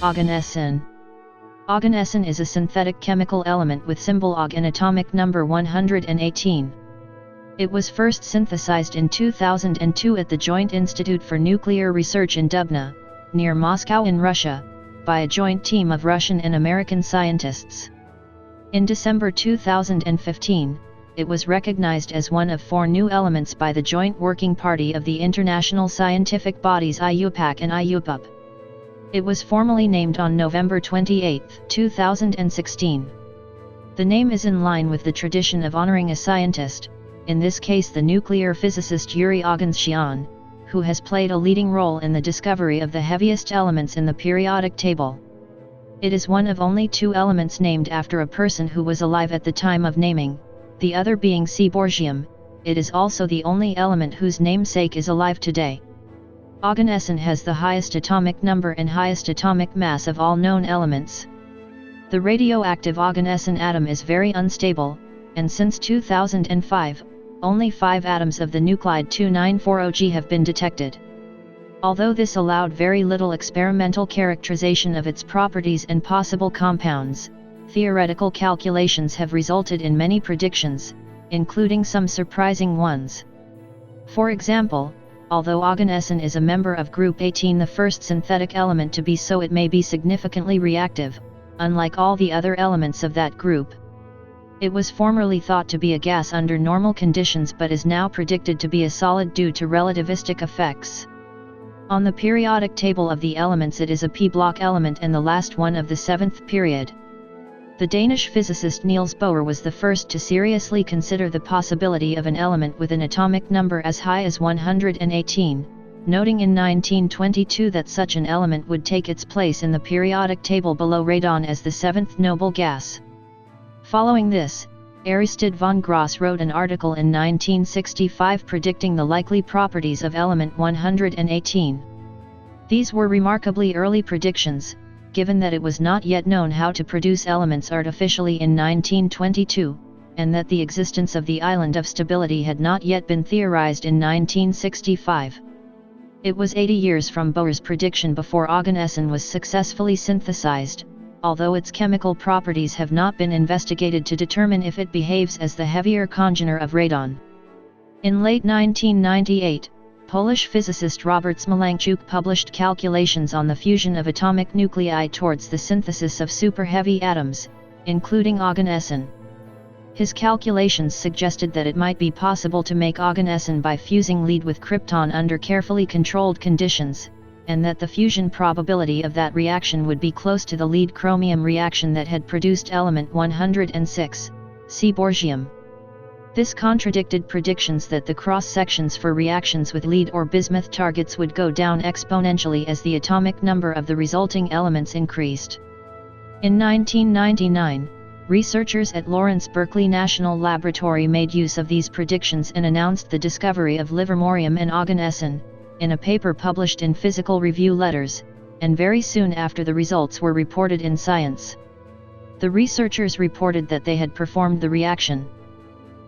Oganesson. Oganesson is a synthetic chemical element with symbol Og and atomic number 118. It was first synthesized in 2002 at the Joint Institute for Nuclear Research in Dubna, near Moscow in Russia, by a joint team of Russian and American scientists. In December 2015, it was recognized as one of 4 new elements by the Joint Working Party of the international scientific bodies IUPAC and IUPAP. It was formally named on November 28, 2016. The name is in line with the tradition of honoring a scientist, in this case the nuclear physicist Yuri Oganessian, who has played a leading role in the discovery of the heaviest elements in the periodic table. It is one of only 2 elements named after a person who was alive at the time of naming, the other being seaborgium. It is also the only element whose namesake is alive today. Oganesson has the highest atomic number and highest atomic mass of all known elements. The radioactive Oganesson atom is very unstable, and since 2005, only 5 atoms of the nuclide 2940G have been detected. Although this allowed very little experimental characterization of its properties and possible compounds, theoretical calculations have resulted in many predictions, including some surprising ones. For example, although Oganesson is a member of Group 18, the first synthetic element to be so, it may be significantly reactive, unlike all the other elements of that group. It was formerly thought to be a gas under normal conditions but is now predicted to be a solid due to relativistic effects. On the periodic table of the elements, it is a p-block element and the last one of the 7th period. The Danish physicist Niels Bohr was the first to seriously consider the possibility of an element with an atomic number as high as 118, noting in 1922 that such an element would take its place in the periodic table below radon as the 7th noble gas. Following this, Aristide von Gros wrote an article in 1965 predicting the likely properties of element 118. These were remarkably early predictions, given that it was not yet known how to produce elements artificially in 1922, and that the existence of the island of stability had not yet been theorized in 1965. It was 80 years from Bohr's prediction before Oganesson was successfully synthesized, although its chemical properties have not been investigated to determine if it behaves as the heavier congener of radon. In late 1998, Polish physicist Robert Smolanchuk published calculations on the fusion of atomic nuclei towards the synthesis of superheavy atoms, including Oganesson. His calculations suggested that it might be possible to make Oganesson by fusing lead with krypton under carefully controlled conditions, and that the fusion probability of that reaction would be close to the lead-chromium reaction that had produced element 106, seaborgium. This contradicted predictions that the cross-sections for reactions with lead or bismuth targets would go down exponentially as the atomic number of the resulting elements increased. In 1999, researchers at Lawrence Berkeley National Laboratory made use of these predictions and announced the discovery of livermorium and Oganesson, in a paper published in Physical Review Letters, and very soon after the results were reported in Science. The researchers reported that they had performed the reaction.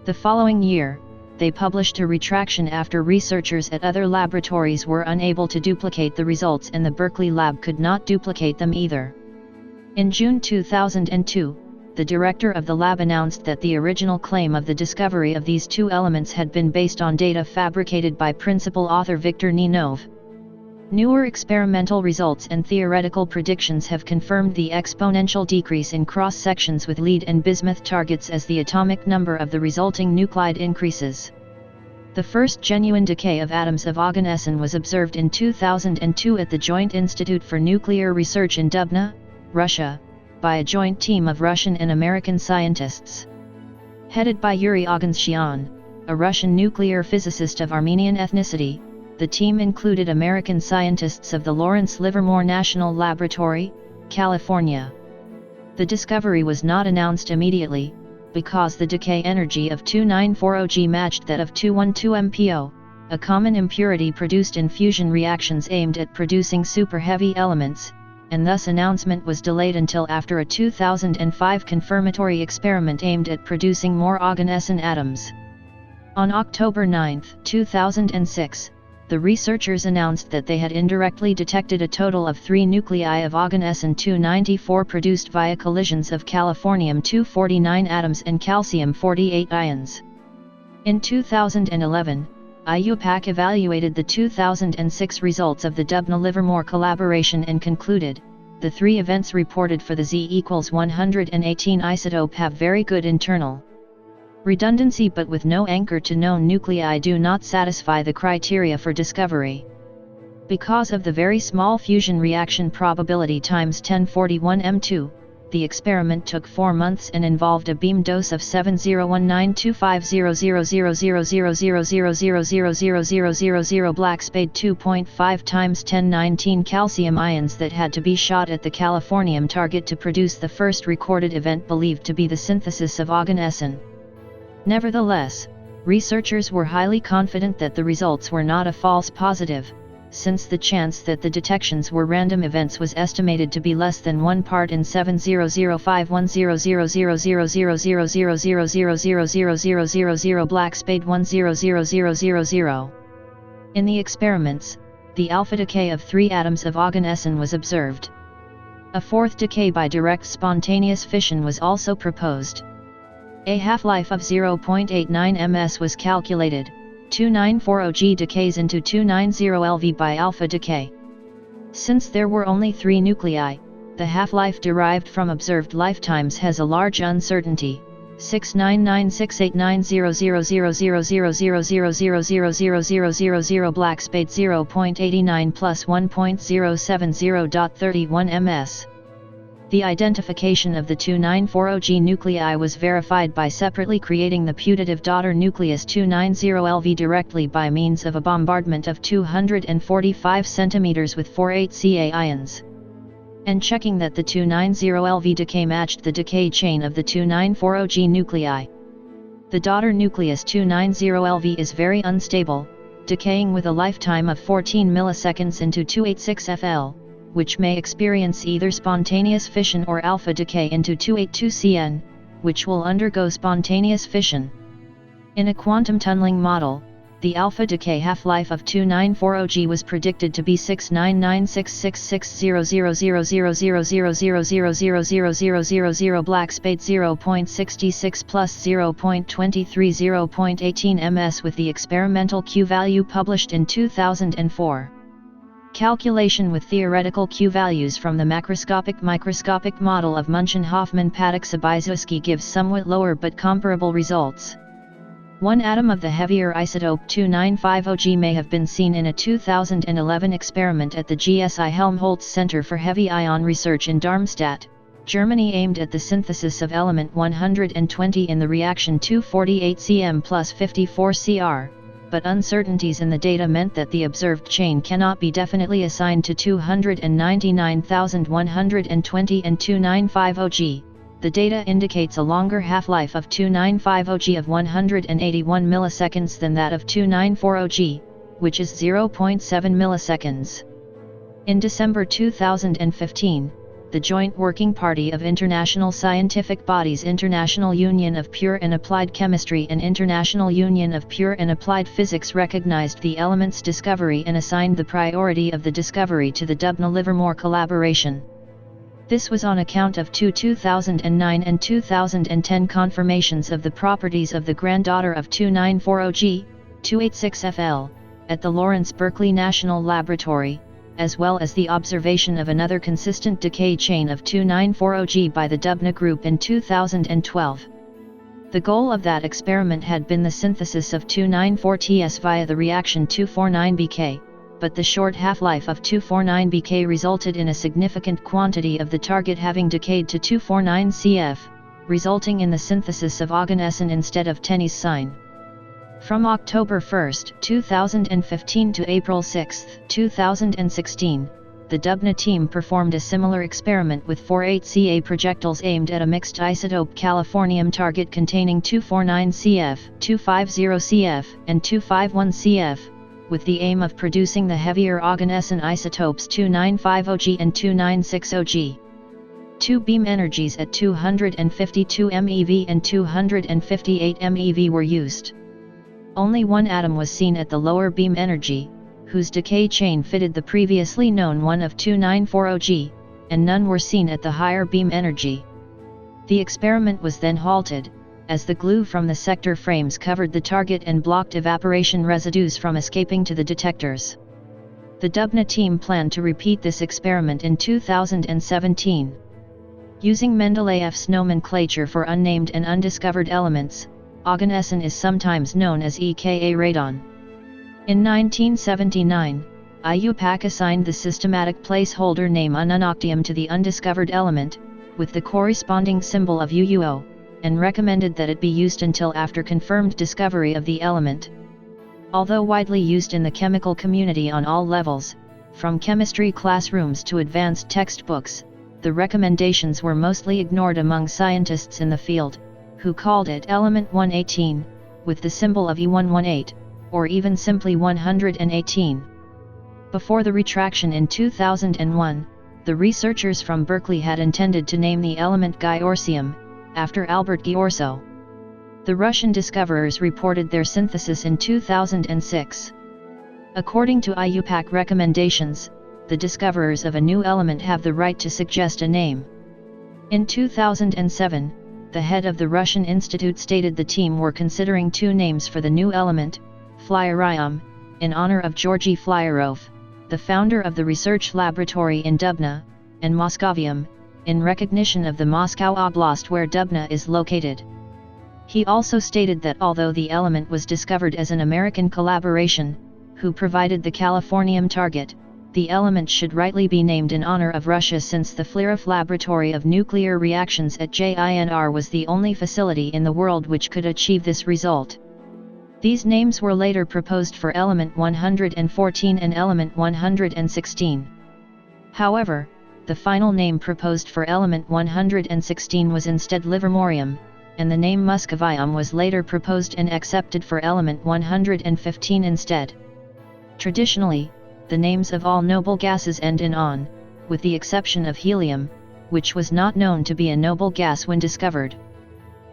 The following year, they published a retraction after researchers at other laboratories were unable to duplicate the results and the Berkeley lab could not duplicate them either. In June 2002, the director of the lab announced that the original claim of the discovery of these 2 elements had been based on data fabricated by principal author Viktor Ninov. Newer experimental results and theoretical predictions have confirmed the exponential decrease in cross-sections with lead and bismuth targets as the atomic number of the resulting nuclide increases. The first genuine decay of atoms of Oganesson was observed in 2002 at the Joint Institute for Nuclear Research in Dubna, Russia, by a joint team of Russian and American scientists. Headed by Yuri Oganessian, a Russian nuclear physicist of Armenian ethnicity, the team included American scientists of the Lawrence Livermore National Laboratory, California. The discovery was not announced immediately, because the decay energy of 2940G matched that of 212MPO, a common impurity produced in fusion reactions aimed at producing superheavy elements, and thus announcement was delayed until after a 2005 confirmatory experiment aimed at producing more Oganesson atoms. On October 9, 2006, the researchers announced that they had indirectly detected a total of 3 nuclei of Oganesson-294 produced via collisions of californium-249 atoms and calcium-48 ions. In 2011, IUPAC evaluated the 2006 results of the Dubna-Livermore collaboration and concluded, the 3 events reported for the Z=118 isotope have very good internal redundancy but with no anchor to known nuclei do not satisfy the criteria for discovery. Because of the very small fusion reaction probability times 1041 m2, the experiment took 4 months and involved a beam dose of 7019250000000000000 black spade 2.5 times 1019 calcium ions that had to be shot at the californium target to produce the first recorded event believed to be the synthesis of Oganesson. Nevertheless, researchers were highly confident that the results were not a false positive, since the chance that the detections were random events was estimated to be less than 1 part in 7005100000000000000 black spade 10000000. In the experiments, the alpha decay of 3 atoms of Oganesson was observed. A 4th decay by direct spontaneous fission was also proposed. A half-life of 0.89 ms was calculated. 2940G decays into 290LV by alpha decay. Since there were only 3 nuclei, the half-life derived from observed lifetimes has a large uncertainty. 6996890000000000000 black spade 0.89 plus 1.070.31 ms. The identification of the 2940G nuclei was verified by separately creating the putative daughter nucleus 290LV directly by means of a bombardment of 245 cm with 48Ca ions, and checking that the 290LV decay matched the decay chain of the 2940G nuclei. The daughter nucleus 290LV is very unstable, decaying with a lifetime of 14 milliseconds into 286FL. Which may experience either spontaneous fission or alpha decay into 282CN, which will undergo spontaneous fission. In a quantum tunneling model, the alpha decay half-life of 2940G was predicted to be 6996660000000000000 black spade 0.66 plus 0.23 0.18 ms with the experimental Q value published in 2004. Calculation with theoretical Q values from the microscopic model of Munchen-Hoffmann-Paddock-Sobieski gives somewhat lower but comparable results. 1 atom of the heavier isotope 2950G may have been seen in a 2011 experiment at the GSI Helmholtz Center for Heavy Ion Research in Darmstadt, Germany aimed at the synthesis of element 120 in the reaction 248Cm plus 54Cr. But uncertainties in the data meant that the observed chain cannot be definitely assigned to 299,120 and 2950G. The data indicates a longer half-life of 2950G of 181 milliseconds than that of 2940G, which is 0.7 milliseconds. In December 2015, the Joint Working Party of International Scientific Bodies International Union of Pure and Applied Chemistry and International Union of Pure and Applied Physics recognized the element's discovery and assigned the priority of the discovery to the Dubna-Livermore collaboration. This was on account of 2009 and 2010 confirmations of the properties of the granddaughter of 2940G, 286FL, at the Lawrence Berkeley National Laboratory, as well as the observation of another consistent decay chain of 2940G by the Dubna group in 2012. The goal of that experiment had been the synthesis of 294Ts via the reaction 249BK, but the short half-life of 249BK resulted in a significant quantity of the target having decayed to 249CF, resulting in the synthesis of Oganesson instead of Tenney's sign. From October 1, 2015 to April 6, 2016, the Dubna team performed a similar experiment with 48Ca projectiles aimed at a mixed isotope californium target containing 249Cf, 250Cf, and 251Cf, with the aim of producing the heavier Oganesson isotopes 2950G and 296OG. 2 beam energies at 252 MeV and 258 MeV were used. Only 1 atom was seen at the lower beam energy, whose decay chain fitted the previously known one of 2940G, and none were seen at the higher beam energy. The experiment was then halted, as the glue from the sector frames covered the target and blocked evaporation residues from escaping to the detectors. The Dubna team planned to repeat this experiment in 2017. Using Mendeleev's nomenclature for unnamed and undiscovered elements, Oganesson is sometimes known as EKA radon. In 1979, IUPAC assigned the systematic placeholder name ununoctium to the undiscovered element, with the corresponding symbol of UUO, and recommended that it be used until after confirmed discovery of the element. Although widely used in the chemical community on all levels, from chemistry classrooms to advanced textbooks, the recommendations were mostly ignored among scientists in the field, who called it element 118, with the symbol of E118, or even simply 118. Before the retraction in 2001, the researchers from Berkeley had intended to name the element Gyorsium, after Albert Gyorso. The Russian discoverers reported their synthesis in 2006. According to IUPAC recommendations, the discoverers of a new element have the right to suggest a name. In 2007, the head of the Russian institute stated the team were considering two names for the new element, Flyarium, in honor of Georgy Flyarov, the founder of the research laboratory in Dubna, and Moscovium, in recognition of the Moscow Oblast where Dubna is located. He also stated that although the element was discovered as an American collaboration, who provided the Californium target, the element should rightly be named in honor of Russia since the Flerov Laboratory of Nuclear Reactions at JINR was the only facility in the world which could achieve this result. These names were later proposed for element 114 and element 116. However, the final name proposed for element 116 was instead livermorium, and the name muscovium was later proposed and accepted for element 115 instead. Traditionally, the names of all noble gases end in -on, with the exception of helium, which was not known to be a noble gas when discovered.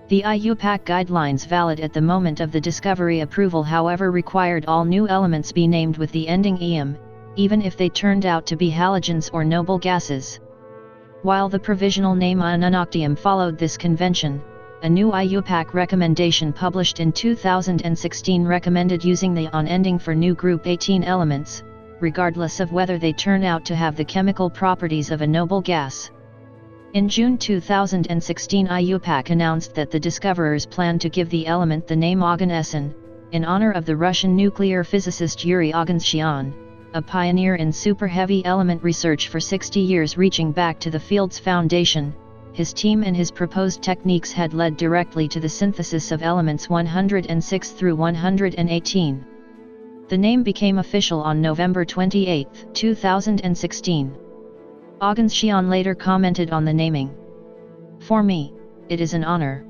The IUPAC guidelines valid at the moment of the discovery approval however required all new elements be named with the ending -ium, even if they turned out to be halogens or noble gases. While the provisional name ununoctium followed this convention, a new IUPAC recommendation published in 2016 recommended using the -on ending for new group 18 elements, regardless of whether they turn out to have the chemical properties of a noble gas. In June 2016, IUPAC announced that the discoverers planned to give the element the name Oganesson, in honor of the Russian nuclear physicist Yuri Oganessian, a pioneer in super-heavy element research for 60 years reaching back to the field's foundation. His team and his proposed techniques had led directly to the synthesis of elements 106 through 118. The name became official on November 28, 2016. Oganessian later commented on the naming. "For me, it is an honor."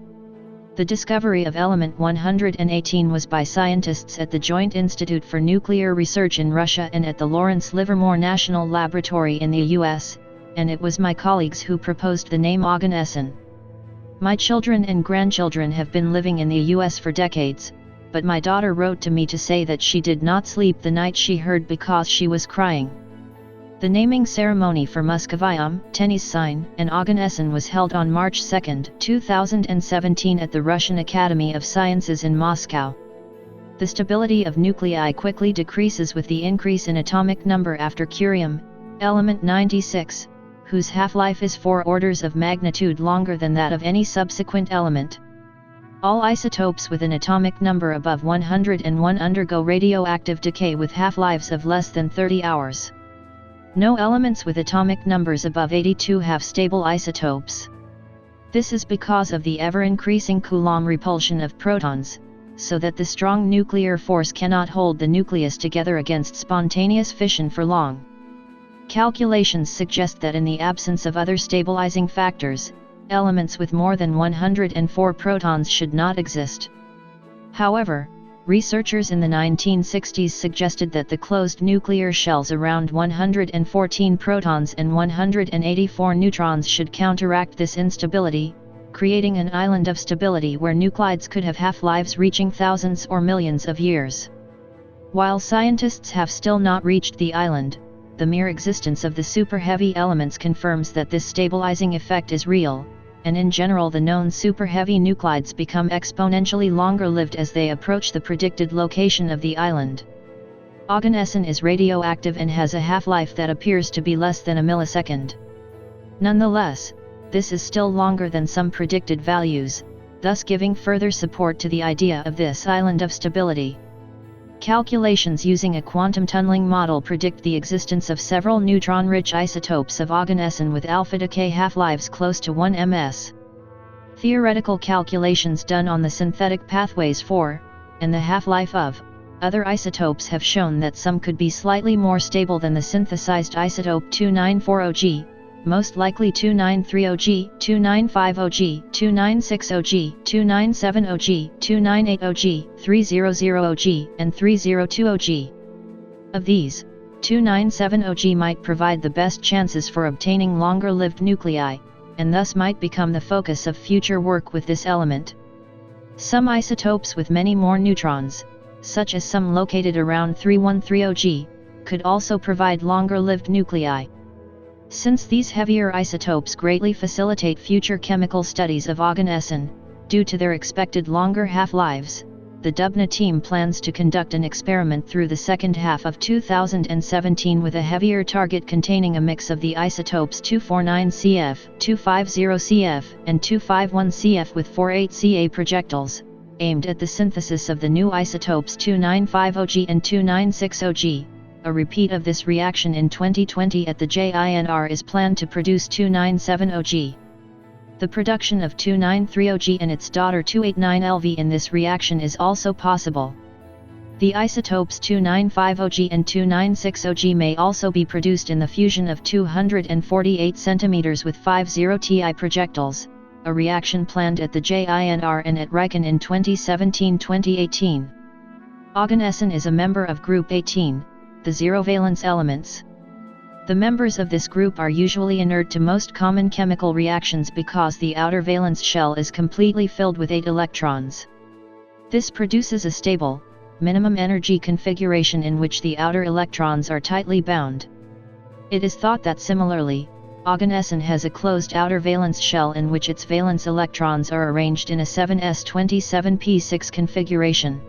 The discovery of element 118 was by scientists at the Joint Institute for Nuclear Research in Russia and at the Lawrence Livermore National Laboratory in the US, and it was my colleagues who proposed the name Oganesson. My children and grandchildren have been living in the US for decades, but my daughter wrote to me to say that she did not sleep the night she heard because she was crying. The naming ceremony for muscovium, tennis sign, and Oganesson was held on March 2, 2017 at the Russian Academy of Sciences in Moscow. The stability of nuclei quickly decreases with the increase in atomic number after curium, element 96, whose half-life is 4 orders of magnitude longer than that of any subsequent element. All isotopes with an atomic number above 101 undergo radioactive decay with half-lives of less than 30 hours. No elements with atomic numbers above 82 have stable isotopes. This is because of the ever-increasing Coulomb repulsion of protons, so that the strong nuclear force cannot hold the nucleus together against spontaneous fission for long. Calculations suggest that in the absence of other stabilizing factors, elements with more than 104 protons should not exist. However, researchers in the 1960s suggested that the closed nuclear shells around 114 protons and 184 neutrons should counteract this instability, creating an island of stability where nuclides could have half-lives reaching thousands or millions of years. While scientists have still not reached the island, the mere existence of the super-heavy elements confirms that this stabilizing effect is real, and in general the known super-heavy nuclides become exponentially longer-lived as they approach the predicted location of the island. Oganesson is radioactive and has a half-life that appears to be less than a millisecond. Nonetheless, this is still longer than some predicted values, thus giving further support to the idea of this island of stability. Calculations using a quantum tunneling model predict the existence of several neutron-rich isotopes of Oganesson with alpha decay half-lives close to 1 ms. Theoretical calculations done on the synthetic pathways for, and the half-life of, other isotopes have shown that some could be slightly more stable than the synthesized isotope 2940G, most likely 2930G, 2950G, 2960G, 2970G, 2980G, 3000G, and 3020G. Of these, 2970G might provide the best chances for obtaining longer-lived nuclei, and thus might become the focus of future work with this element. Some isotopes with many more neutrons, such as some located around 3130G, could also provide longer-lived nuclei. Since these heavier isotopes greatly facilitate future chemical studies of Oganesson, due to their expected longer half-lives, the Dubna team plans to conduct an experiment through the second half of 2017 with a heavier target containing a mix of the isotopes 249Cf, 250Cf, and 251Cf with 48Ca projectiles, aimed at the synthesis of the new isotopes 2950G and 2960G. A repeat of this reaction in 2020 at the JINR is planned to produce 2970G. The production of 2930G and its daughter 289LV in this reaction is also possible. The isotopes 2950G and 2960G may also be produced in the fusion of 248 cm with 50Ti projectiles, a reaction planned at the JINR and at Riken in 2017-2018. Oganesson is a member of Group 18, the zero-valence elements. The members of this group are usually inert to most common chemical reactions because the outer valence shell is completely filled with 8 electrons. This produces a stable, minimum energy configuration in which the outer electrons are tightly bound. It is thought that similarly, Oganesson has a closed outer valence shell in which its valence electrons are arranged in a 7s27p6 configuration.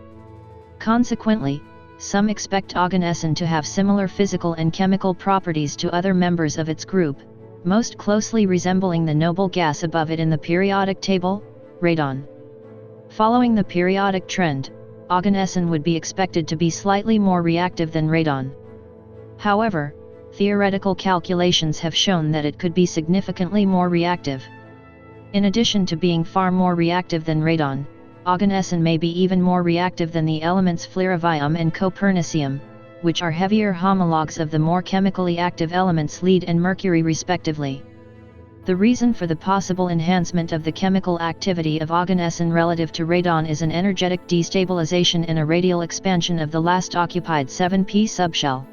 Consequently, some expect Oganesson to have similar physical and chemical properties to other members of its group, most closely resembling the noble gas above it in the periodic table, radon. Following the periodic trend, Oganesson would be expected to be slightly more reactive than radon. However, theoretical calculations have shown that it could be significantly more reactive. In addition to being far more reactive than radon, Oganesson may be even more reactive than the elements flerovium and copernicium, which are heavier homologues of the more chemically active elements lead and mercury respectively. The reason for the possible enhancement of the chemical activity of Oganesson relative to radon is an energetic destabilization and a radial expansion of the last occupied 7p subshell.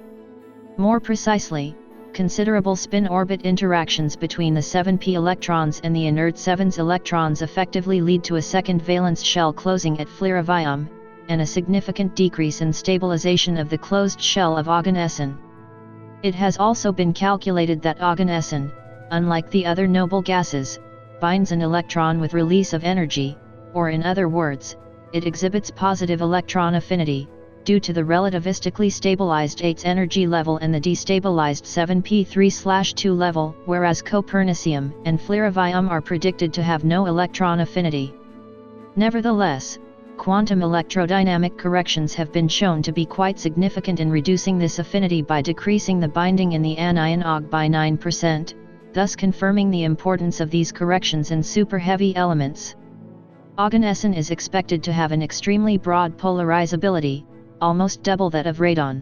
More precisely, considerable spin-orbit interactions between the 7p electrons and the inert 7s electrons effectively lead to a second valence shell closing at flerovium, and a significant decrease in stabilization of the closed shell of Oganesson. It has also been calculated that Oganesson, unlike the other noble gases, binds an electron with release of energy, or in other words, it exhibits positive electron affinity, due to the relativistically stabilized 8's energy level and the destabilized 7p3/2 level, whereas copernicium and flerovium are predicted to have no electron affinity. Nevertheless, quantum electrodynamic corrections have been shown to be quite significant in reducing this affinity by decreasing the binding in the anion Og by 9%, thus confirming the importance of these corrections in super-heavy elements. Oganesson is expected to have an extremely broad polarizability, almost double that of radon.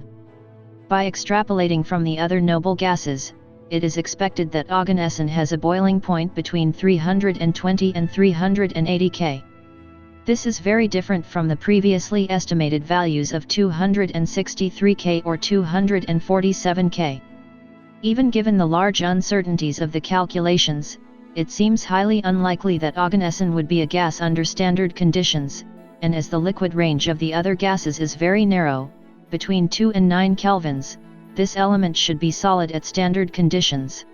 By extrapolating from the other noble gases, it is expected that Oganesson has a boiling point between 320 and 380 K. This is very different from the previously estimated values of 263 K or 247 K. Even given the large uncertainties of the calculations, it seems highly unlikely that Oganesson would be a gas under standard conditions, and as the liquid range of the other gases is very narrow, between 2 and 9 kelvins, this element should be solid at standard conditions.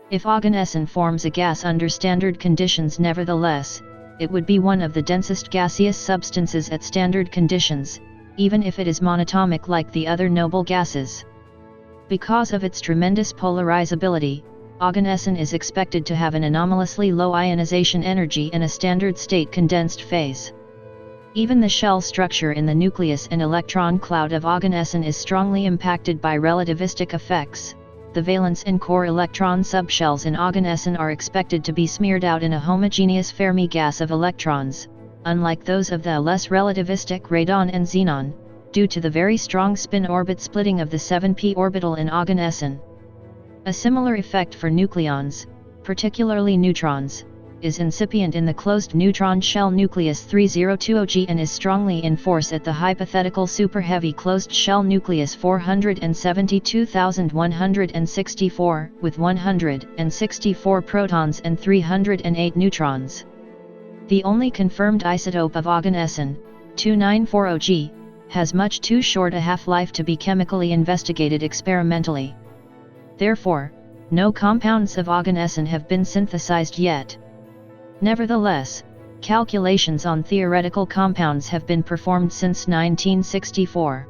If Oganesson forms a gas under standard conditions, nevertheless, it would be one of the densest gaseous substances at standard conditions, even if it is monatomic like the other noble gases. Because of its tremendous polarizability, Oganesson is expected to have an anomalously low ionization energy in a standard state condensed phase. Even the shell structure in the nucleus and electron cloud of Oganesson is strongly impacted by relativistic effects. The valence and core electron subshells in Oganesson are expected to be smeared out in a homogeneous Fermi gas of electrons, unlike those of the less relativistic radon and xenon, due to the very strong spin-orbit splitting of the 7p orbital in Oganesson. A similar effect for nucleons, particularly neutrons, is incipient in the closed neutron shell nucleus 3020G and is strongly in force at the hypothetical superheavy closed shell nucleus 472,164, with 164 protons and 308 neutrons. The only confirmed isotope of Oganesson, 2940G, has much too short a half-life to be chemically investigated experimentally. Therefore, no compounds of Oganesson have been synthesized yet. Nevertheless, calculations on theoretical compounds have been performed since 1964.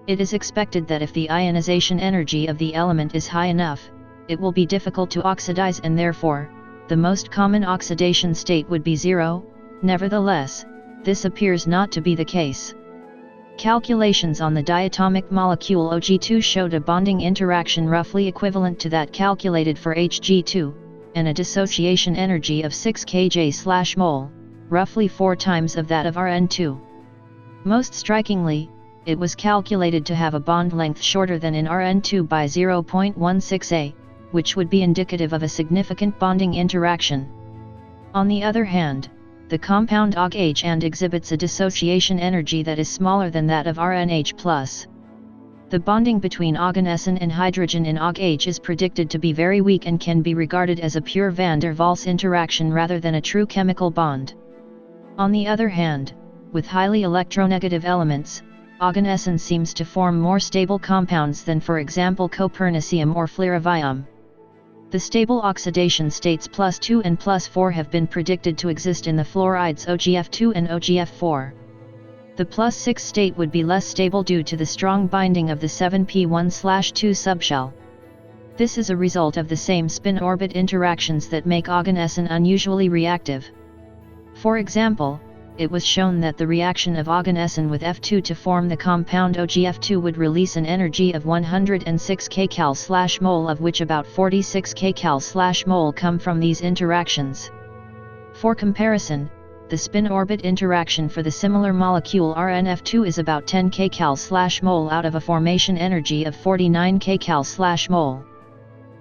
It is expected that if the ionization energy of the element is high enough, it will be difficult to oxidize and therefore, the most common oxidation state would be 0. Nevertheless, this appears not to be the case. Calculations on the diatomic molecule Ag2 showed a bonding interaction roughly equivalent to that calculated for Hg2, and a dissociation energy of 6 kJ/mol, roughly 4 times of that of Rn2. Most strikingly, it was calculated to have a bond length shorter than in Rn2 by 0.16 A, which would be indicative of a significant bonding interaction. On the other hand, the compound OgH and exhibits a dissociation energy that is smaller than that of RNH+. The bonding between Oganesson and hydrogen in OgH is predicted to be very weak and can be regarded as a pure van der Waals interaction rather than a true chemical bond. On the other hand, with highly electronegative elements, Oganesson seems to form more stable compounds than for example copernicium or flerovium. The stable oxidation states +2 and +4 have been predicted to exist in the fluorides OGF2 and OGF4. The +6 state would be less stable due to the strong binding of the 7p1/2 subshell. This is a result of the same spin-orbit interactions that make Oganesson unusually reactive. For example, it was shown that the reaction of Oganesson with F2 to form the compound OGF2 would release an energy of 106 kcal/mol, of which about 46 kcal/mol come from these interactions. For comparison, the spin-orbit interaction for the similar molecule RNF2 is about 10 kcal/mol out of a formation energy of 49 kcal/mol.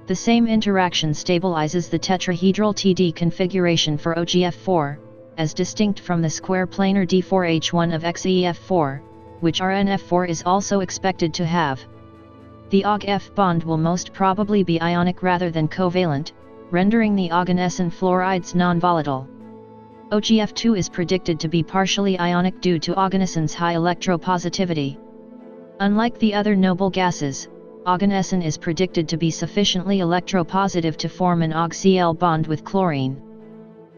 The same interaction stabilizes the tetrahedral TD configuration for OGF4, as distinct from the square planar D4H1 of XEF4, which RNF4 is also expected to have. The OgF bond will most probably be ionic rather than covalent, rendering the Oganesson fluorides non-volatile. OGF2 is predicted to be partially ionic due to Oganesson's high electropositivity. Unlike the other noble gases, Oganesson is predicted to be sufficiently electropositive to form an OgCl bond with chlorine.